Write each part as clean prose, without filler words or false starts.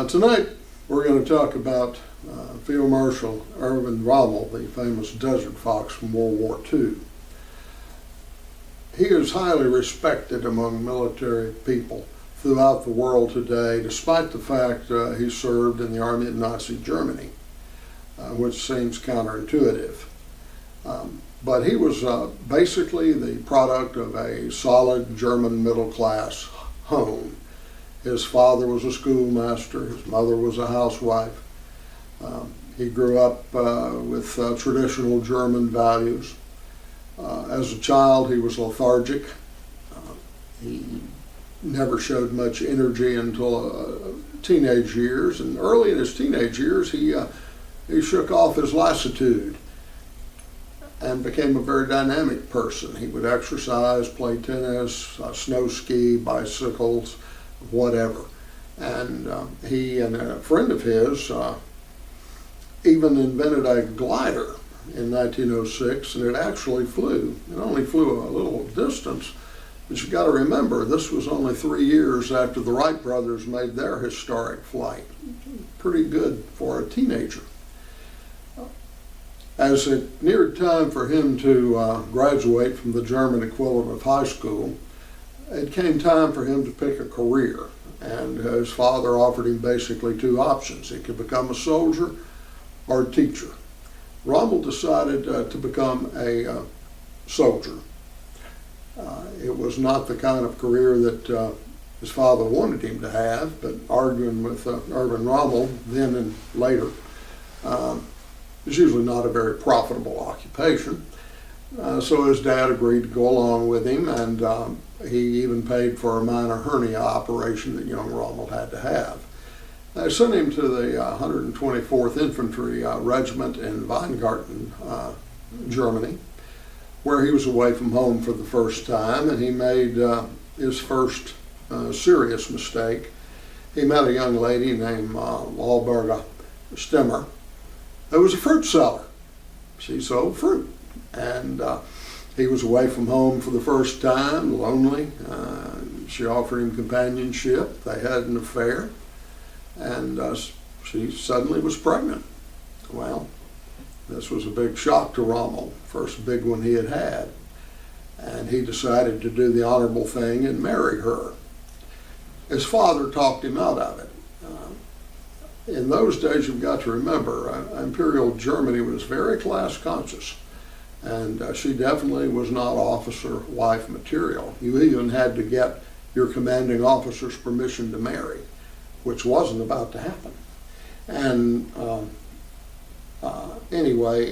Tonight we're going to talk about Field Marshal Erwin Rommel, the famous Desert Fox from World War II. He is highly respected among military people throughout the world today, despite the fact he served in the army of Nazi Germany, which seems counterintuitive. But he was basically the product of a solid German middle-class home. His father was a schoolmaster, his mother was a housewife. He grew up with traditional German values. As a child, he was lethargic. He never showed much energy until teenage years, and early in his teenage years, he shook off his lassitude and became a very dynamic person. He would exercise, play tennis, snow ski, bicycles, whatever. And he and a friend of his even invented a glider in 1906, and it actually flew. It only flew a little distance, but you got to remember, this was only 3 years after the Wright brothers made their historic flight. Pretty good for a teenager. As it neared time for him to graduate from the German equivalent of high school, it came time for him to pick a career. And his father offered him basically two options. He could become a soldier or a teacher. Rommel decided to become a soldier. It was not the kind of career that his father wanted him to have, but arguing with Erwin Rommel then and later, is usually not a very profitable occupation. So his dad agreed to go along with him, and he even paid for a minor hernia operation that young Rommel had to have. They sent him to the 124th Infantry Regiment in Weingarten, Germany, where he was away from home for the first time, and he made his first serious mistake. He met a young lady named Walburga Stemmer, who was a fruit seller. She sold fruit. And he was away from home for the first time, lonely. She offered him companionship. They had an affair. And she suddenly was pregnant. Well, this was a big shock to Rommel, first big one he had had. And he decided to do the honorable thing and marry her. His father talked him out of it. In those days, you've got to remember, Imperial Germany was very class conscious. And she definitely was not officer wife material. You even had to get your commanding officer's permission to marry, which wasn't about to happen. And anyway,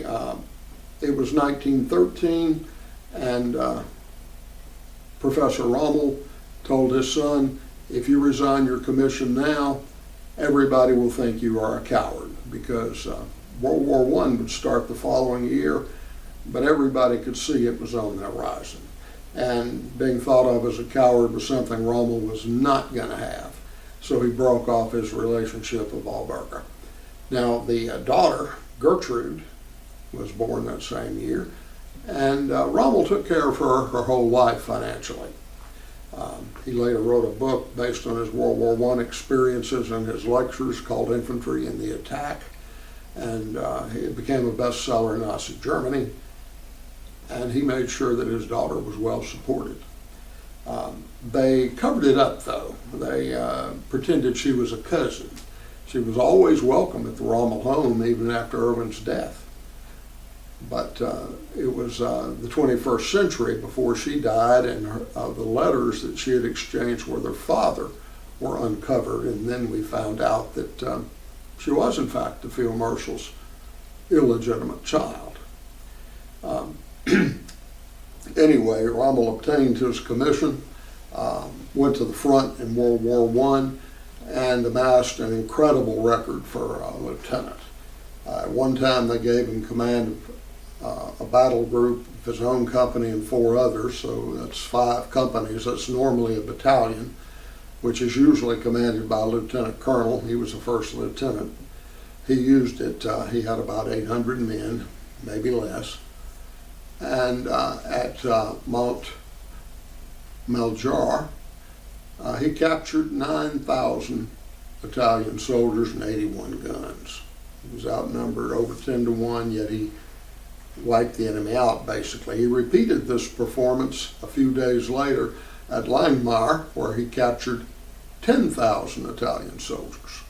it was 1913, and Professor Rommel told his son, if you resign your commission now, everybody will think you are a coward, because World War I would start the following year, but everybody could see it was on the horizon. And being thought of as a coward was something Rommel was not going to have. So he broke off his relationship with Walburga. Now, the daughter, Gertrude, was born that same year, and Rommel took care of her whole life financially. He later wrote a book based on his World War I experiences and his lectures called Infantry in the Attack, and it became a bestseller in Nazi Germany. And he made sure that his daughter was well supported. They covered it up, though. They pretended she was a cousin. She was always welcome at the Rommel home, even after Erwin's death. But it was the 21st century before she died, and the letters that she had exchanged with her father were uncovered, and then we found out that she was, in fact, the Field Marshal's illegitimate child. Anyway, Rommel obtained his commission, went to the front in World War I, and amassed an incredible record for a lieutenant. At one time, they gave him command of a battle group of his own company and 4 others, so that's 5 companies. That's normally a battalion, which is usually commanded by a lieutenant colonel. He was the first lieutenant. He used it. He had about 800 men, maybe less. And at Mount Meljar, he captured 9,000 Italian soldiers and 81 guns. He was outnumbered over 10 to 1, yet he wiped the enemy out, basically. He repeated this performance a few days later at Langmar, where he captured 10,000 Italian soldiers.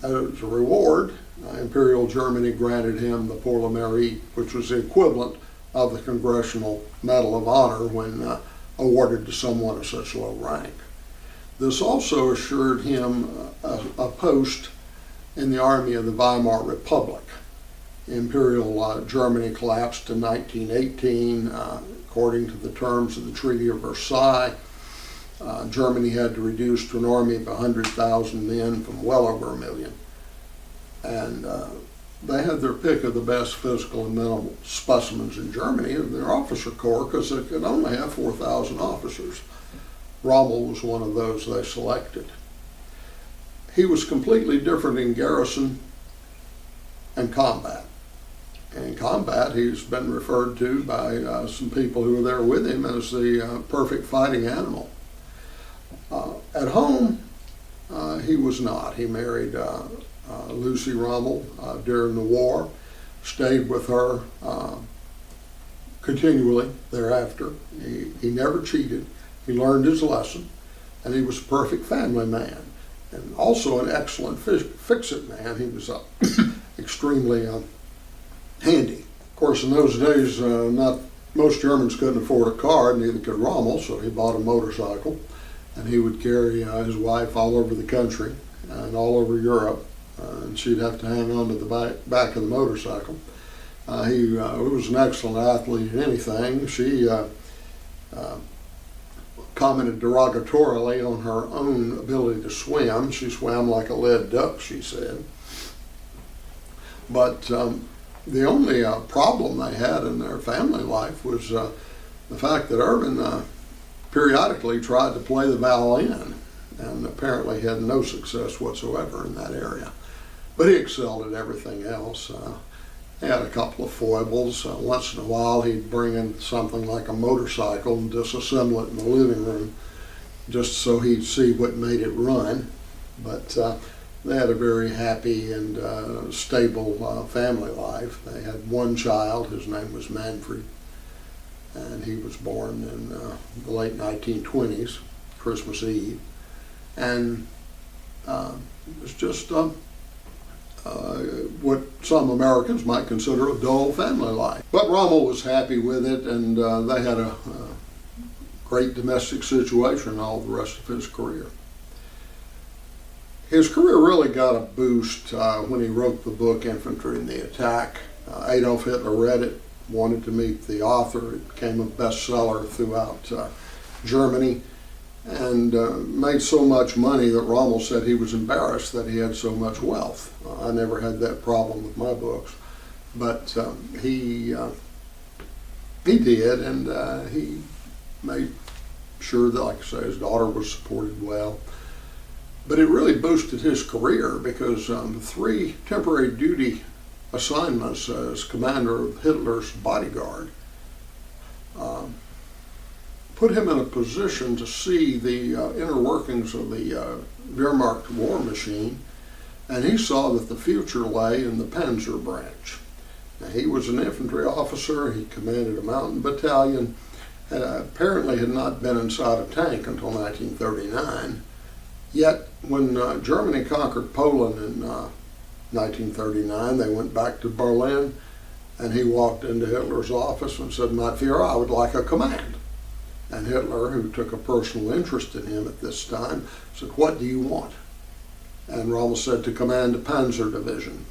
As a reward, Imperial Germany granted him the Pour le Mérite, which was the equivalent of the Congressional Medal of Honor when awarded to someone of such low rank. This also assured him a post in the army of the Weimar Republic. Imperial Germany collapsed in 1918. According to the terms of the Treaty of Versailles, Germany had to reduce to an army of 100,000 men from well over 1 million. And they had their pick of the best physical and mental specimens in Germany in their officer corps, because they could only have 4,000 officers. Rommel was one of those they selected. He was completely different in garrison and combat. In combat, he's been referred to by some people who were there with him as the perfect fighting animal. At home, he was not. He married Lucy Rommel during the war, stayed with her continually thereafter. He never cheated. He learned his lesson, and he was a perfect family man, and also an excellent fix-it man. He was extremely handy. Of course, in those days, not most Germans couldn't afford a car, neither could Rommel, so he bought a motorcycle, and he would carry his wife all over the country and all over Europe, and she'd have to hang on to the back of the motorcycle. He was an excellent athlete in anything. She commented derogatorily on her own ability to swim. She swam like a lead duck, she said. But the only problem they had in their family life was the fact that Erwin periodically tried to play the violin, and apparently had no success whatsoever in that area. But he excelled at everything else. He had a couple of foibles. Once in a while he'd bring in something like a motorcycle and disassemble it in the living room just so he'd see what made it run. But they had a very happy and stable family life. They had one child. His name was Manfred, and he was born in the late 1920s, Christmas Eve. And it was just what some Americans might consider a dull family life. But Rommel was happy with it, and they had a great domestic situation all the rest of his career. His career really got a boost when he wrote the book Infantry in the Attack. Adolf Hitler read it, wanted to meet the author. It became a bestseller throughout Germany, and made so much money that Rommel said he was embarrassed that he had so much wealth. I never had that problem with my books, but he did, and he made sure that, like I say, his daughter was supported well. But it really boosted his career because 3 temporary duty assignments as commander of Hitler's bodyguard put him in a position to see the inner workings of the Wehrmacht war machine, and he saw that the future lay in the Panzer branch. Now, he was an infantry officer. He commanded a mountain battalion, and apparently had not been inside a tank until 1939. Yet, when Germany conquered Poland in 1939, they went back to Berlin, and he walked into Hitler's office and said, "My Führer, I would like a command." And Hitler, who took a personal interest in him at this time, said, "What do you want?" And Rommel said, "To command a Panzer division."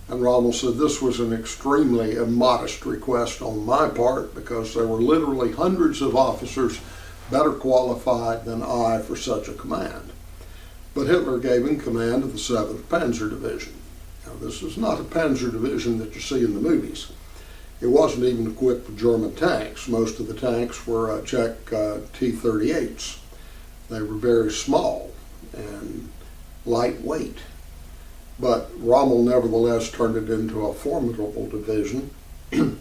And Rommel said this was an extremely immodest request on my part, because there were literally hundreds of officers better qualified than I for such a command. But Hitler gave him command of the 7th Panzer Division. Now, this is not a Panzer Division that you see in the movies. It wasn't even equipped with German tanks. Most of the tanks were Czech T-38s. They were very small and lightweight. But Rommel nevertheless turned it into a formidable division. In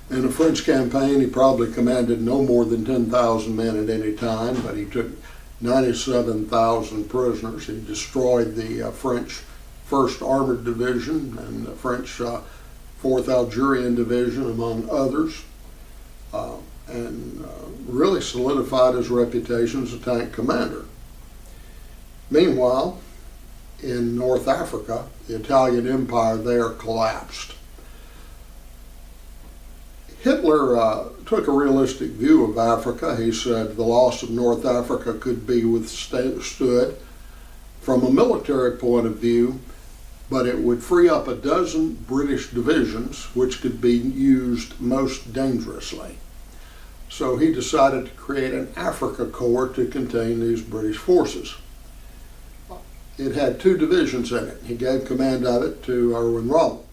the French campaign, he probably commanded no more than 10,000 men at any time, but he took 97,000 prisoners. He destroyed the French 1st Armored Division and the French 4th Algerian Division, among others, and really solidified his reputation as a tank commander. Meanwhile, in North Africa, the Italian Empire there collapsed. Hitler took a realistic view of Africa. He said the loss of North Africa could be withstood from a military point of view, but it would free up a dozen British divisions which could be used most dangerously. So he decided to create an Africa Corps to contain these British forces. It had 2 divisions in it. He gave command of it to Erwin Rommel.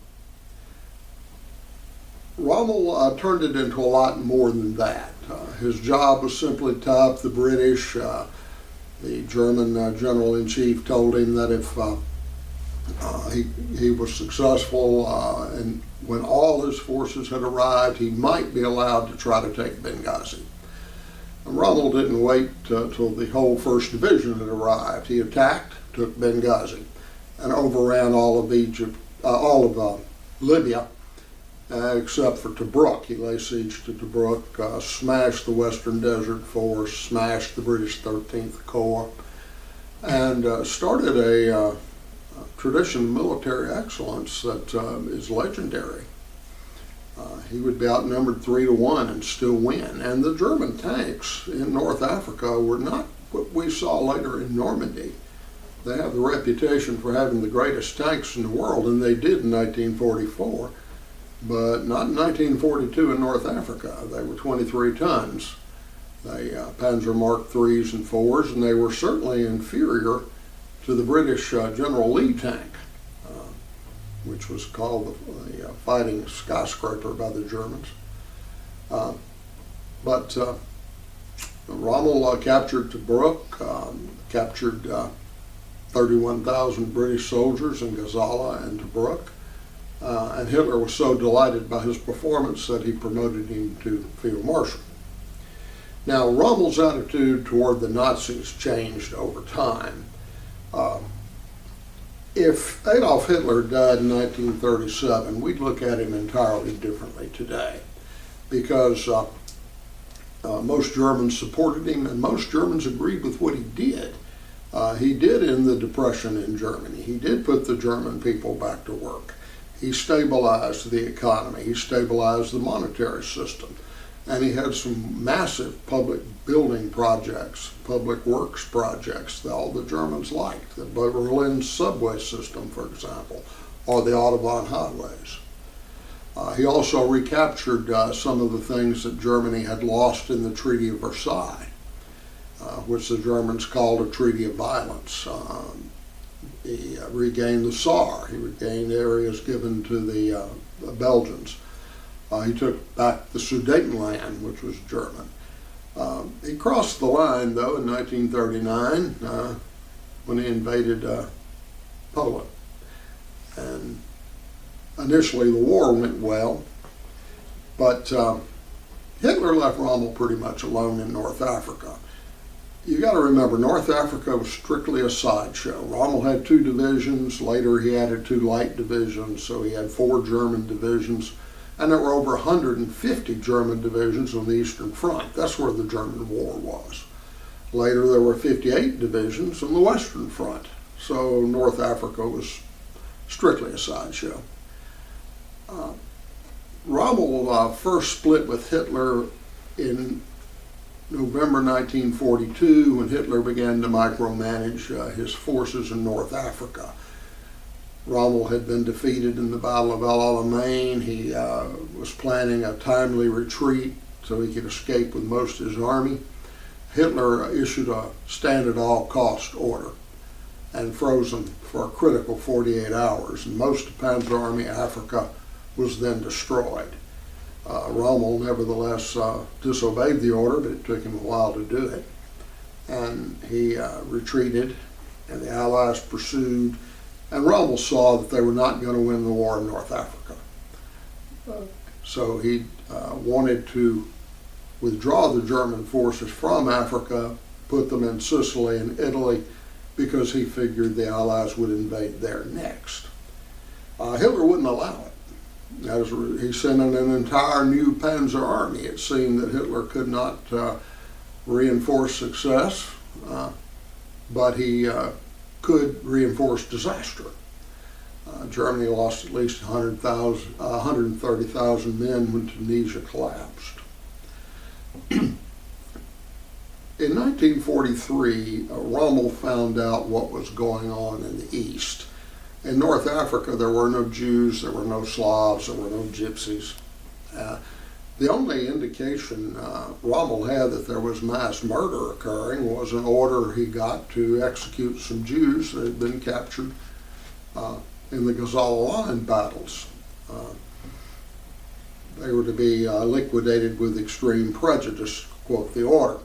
Rommel turned it into a lot more than that. His job was simply to tie up the British. The German General-in-Chief told him that if he was successful and when all his forces had arrived, he might be allowed to try to take Benghazi. And Rommel didn't wait till the whole 1st Division had arrived. He attacked, took Benghazi, and overran all of Egypt, all of Libya, except for Tobruk. He laid siege to Tobruk, smashed the Western Desert Force, smashed the British 13th Corps, and started a tradition of military excellence that is legendary. He would be outnumbered 3-1 and still win. And the German tanks in North Africa were not what we saw later in Normandy. They have the reputation for having the greatest tanks in the world, and they did in 1944, but not in 1942 in North Africa. They were 23 tons. They Panzer Mark IIIs and IVs, and they were certainly inferior to the British General Lee tank, which was called the Fighting Skyscraper by the Germans. But Rommel captured Tobruk, captured 31,000 British soldiers in Gazala and Tobruk, and Hitler was so delighted by his performance that he promoted him to Field Marshal. Now, Rommel's attitude toward the Nazis changed over time. If Adolf Hitler died in 1937, we'd look at him entirely differently today, because most Germans supported him and most Germans agreed with what he did. He did end the Depression in Germany. He did put the German people back to work. He stabilized the economy. He stabilized the monetary system. And he had some massive public building projects, public works projects that all the Germans liked. The Berlin subway system, for example, or the Autobahn highways. He also recaptured some of the things that Germany had lost in the Treaty of Versailles, which the Germans called a treaty of violence. He regained the Saar. He regained areas given to the Belgians. He took back the Sudetenland, which was German. He crossed the line, though, in 1939 when he invaded Poland. And initially the war went well, but Hitler left Rommel pretty much alone in North Africa. You got to remember, North Africa was strictly a sideshow. Rommel had 2 divisions. Later he added 2 light divisions, so he had 4 German divisions. And there were over 150 German divisions on the Eastern Front. That's where the German War was. Later there were 58 divisions on the Western Front. So North Africa was strictly a sideshow. Rommel first split with Hitler in November 1942 when Hitler began to micromanage his forces in North Africa. Rommel had been defeated in the Battle of El Alamein. He was planning a timely retreat so he could escape with most of his army. Hitler issued a stand-at-all-cost order and froze him for a critical 48 hours, and most of Panzer Army Africa was then destroyed. Rommel nevertheless disobeyed the order, but it took him a while to do it. And he retreated, and the Allies pursued. And Rommel saw that they were not going to win the war in North Africa. So he wanted to withdraw the German forces from Africa put them in Sicily and Italy because he figured the Allies would invade there next. Hitler wouldn't allow it. He sent in an entire new Panzer army. It seemed that Hitler could not reinforce success, but he could reinforce disaster. Germany lost at least 130,000 men when Tunisia collapsed. In 1943, Rommel found out what was going on in the East. In North Africa, there were no Jews, there were no Slavs, there were no Gypsies. The only indication Rommel had that there was mass murder occurring was an order he got to execute some Jews that had been captured in the Gazala line battles. They were to be liquidated with extreme prejudice, quote the order.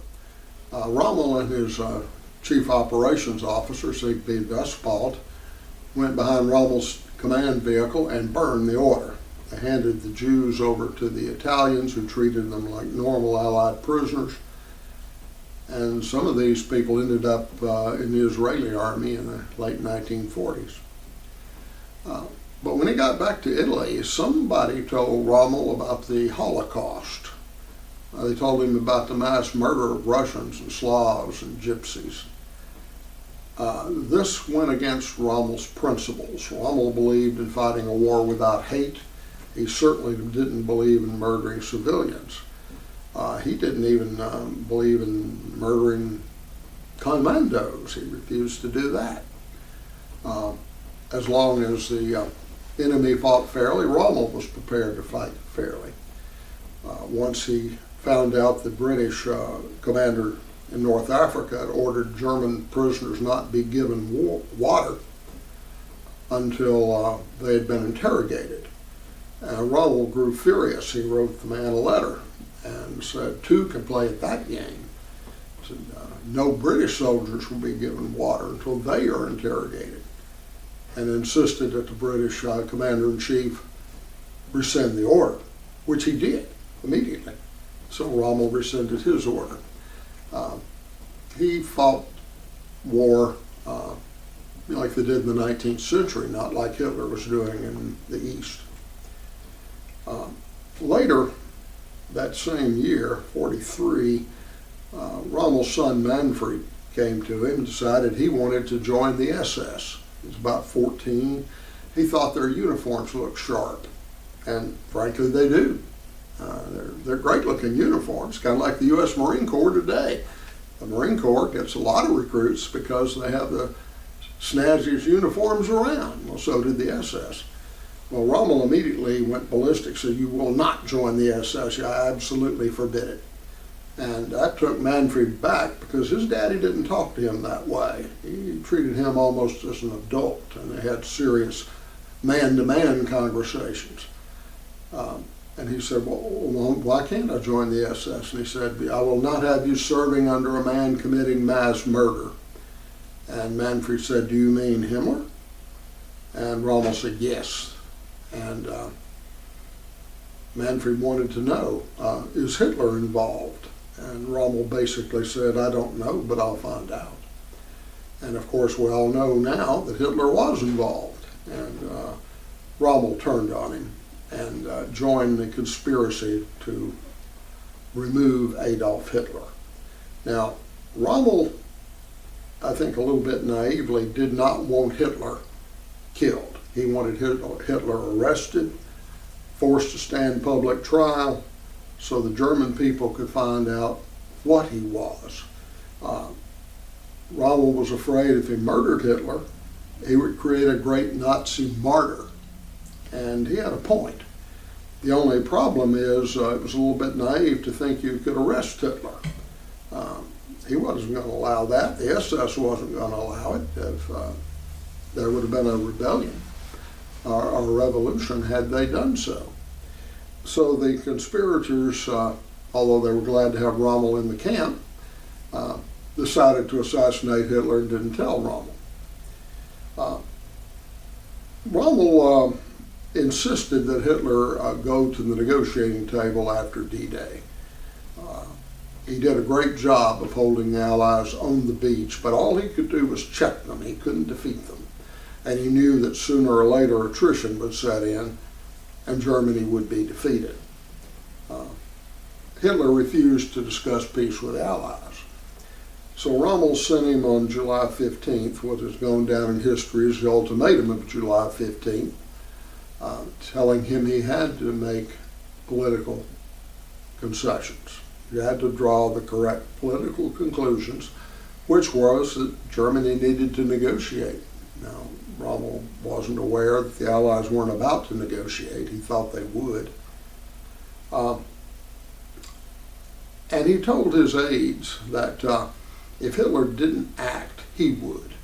Rommel and his chief operations officer, Siegfried Westphal, went behind Rommel's command vehicle and burned the order. They handed the Jews over to the Italians, who treated them like normal Allied prisoners. And some of these people ended up in the Israeli army in the late 1940s. But when he got back to Italy, somebody told Rommel about the Holocaust. They told him about the mass murder of Russians and Slavs and Gypsies. This went against Rommel's principles. Rommel believed in fighting a war without hate. He certainly didn't believe in murdering civilians. He didn't even believe in murdering commandos. He refused to do that. As long as the enemy fought fairly, Rommel was prepared to fight fairly. Once he found out the British commander in North Africa had ordered German prisoners not be given water until they had been interrogated. Rommel grew furious. He wrote the man a letter and said, "Two can play at that game." He said, no British soldiers will be given water until they are interrogated, and insisted that the British commander-in-chief rescind the order, which he did immediately. So Rommel rescinded his order. He fought war like they did in the 19th century, not like Hitler was doing in the East. Later, that same year, 43, Rommel's son Manfred came to him and decided he wanted to join the SS. He was about 14. He thought their uniforms looked sharp, and frankly they do. They're great-looking uniforms, kind of like the U.S. Marine Corps today. The Marine Corps gets a lot of recruits because they have the snazziest uniforms around. Well, so did the SS. Well, Rommel immediately went ballistic, said, "You will not join the SS. I absolutely forbid it." And that took Manfred back because his daddy didn't talk to him that way. He treated him almost as an adult, and they had serious man-to-man conversations. And he said, "Well, why can't I join the SS?" And he said, "I will not have you serving under a man committing mass murder." And Manfred said, "Do you mean Himmler?" And Rommel said, "Yes." And Manfred wanted to know, is Hitler involved? And Rommel basically said, "I don't know, but I'll find out." And of course, we all know now that Hitler was involved. And Rommel turned on him and joined the conspiracy to remove Adolf Hitler. Now, Rommel, I think a little bit naively, did not want Hitler killed. He wanted Hitler arrested, forced to stand public trial, so the German people could find out what he was. Rommel was afraid if he murdered Hitler, he would create a great Nazi martyr. And he had a point. The only problem is it was a little bit naive to think you could arrest Hitler. He wasn't going to allow that. The SS wasn't going to allow it. If there would have been a rebellion or a revolution had they done so. So the conspirators, although they were glad to have Rommel in the camp, decided to assassinate Hitler and didn't tell Rommel. Rommel insisted that Hitler go to the negotiating table after D-Day. he did a great job of holding the Allies on the beach, but all he could do was check them. He couldn't defeat them. And he knew that sooner or later attrition would set in and Germany would be defeated. Hitler refused to discuss peace with the Allies. So Rommel sent him on July 15th, what has gone down in history as the ultimatum of July 15th, telling him he had to make political concessions. He had to draw the correct political conclusions, which was that Germany needed to negotiate. Now, Rommel wasn't aware that the Allies weren't about to negotiate. He thought they would. And he told his aides that if Hitler didn't act, he would.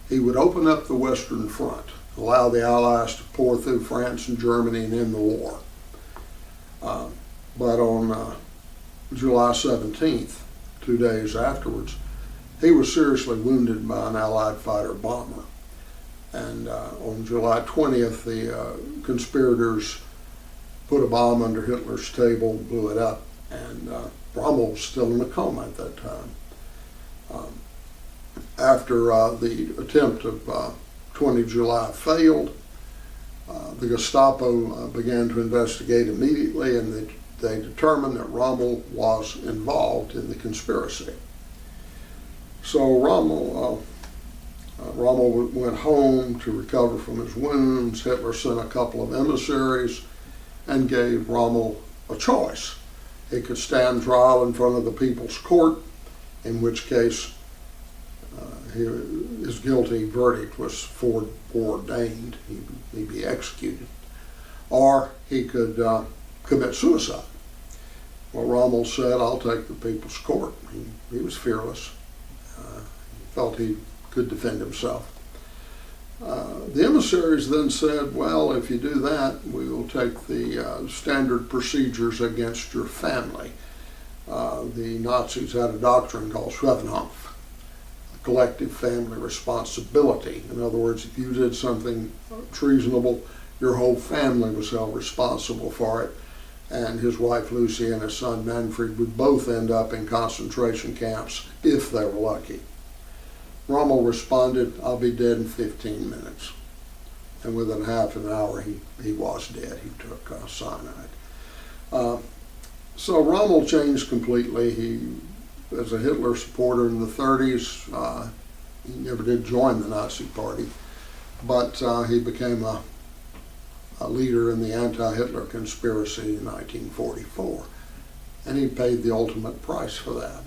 He would open up the Western Front, allow the Allies to pour through France and Germany and end the war. But on July 17th, 2 days afterwards, he was seriously wounded by an Allied fighter bomber. And on July 20th, the conspirators put a bomb under Hitler's table, blew it up, and Rommel was still in a coma at that time. After the attempt of 20 July failed, the Gestapo began to investigate immediately, and they determined that Rommel was involved in the conspiracy. So Rommel went home to recover from his wounds. Hitler sent a couple of emissaries and gave Rommel a choice. He could stand trial in front of the People's Court, in which case his guilty verdict was foreordained. He'd be executed. Or he could commit suicide. Well, Rommel said, "I'll take the People's Court." He was fearless. He felt he could defend himself. The emissaries then said, "Well, if you do that, we will take the standard procedures against your family." The Nazis had a doctrine called Schwevenhofs, collective family responsibility. In other words, if you did something treasonable, your whole family was held responsible for it. And his wife Lucy and his son Manfred would both end up in concentration camps if they were lucky. Rommel responded, "I'll be dead in 15 minutes." And within half an hour, he was dead. He took cyanide. So Rommel changed completely. He, as a Hitler supporter in the 30s, he never did join the Nazi Party, but he became a leader in the anti-Hitler conspiracy in 1944, and he paid the ultimate price for that.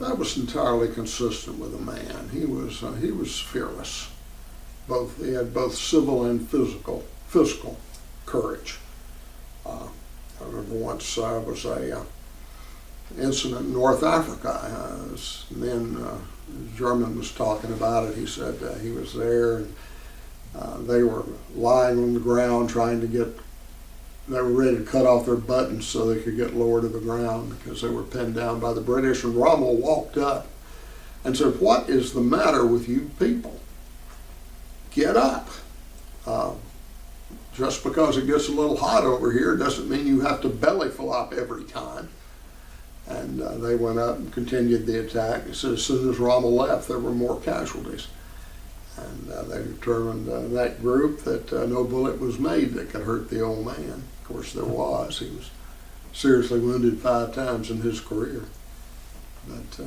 That was entirely consistent with the man. He was fearless. He had both civil and physical courage. I remember once there was a incident in North Africa. A German was talking about it. He said he was there, and they were lying on the ground they were ready to cut off their buttons so they could get lower to the ground because they were pinned down by the British. And Rommel walked up and said, "What is the matter with you people? Get up. Just because it gets a little hot over here doesn't mean you have to belly flop every time." And they went up and continued the attack. He said as soon as Rommel left, there were more casualties. And they determined that group that no bullet was made that could hurt the old man. Of course, there was. He was seriously wounded 5 times in his career. But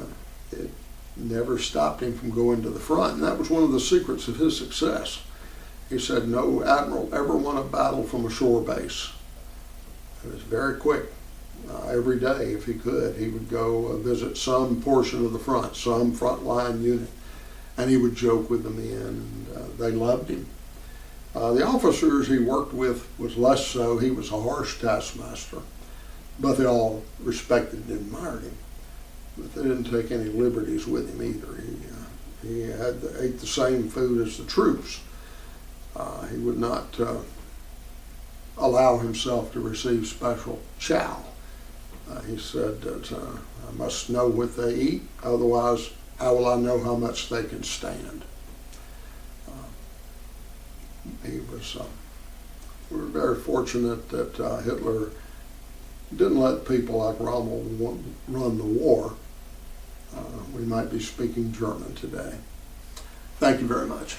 it never stopped him from going to the front. And that was one of the secrets of his success. He said no admiral ever won a battle from a shore base. It was very quick. Every day, if he could, he would go visit some portion of the front, some frontline unit. And he would joke with the men, and they loved him. The officers he worked with was less so. He was a harsh taskmaster, but they all respected and admired him. But they didn't take any liberties with him either. He ate the same food as the troops. He would not allow himself to receive special chow. He said that I must know what they eat, otherwise how will I know how much they can stand? We were very fortunate that Hitler didn't let people like Rommel run the war, we might be speaking German today. Thank you very much.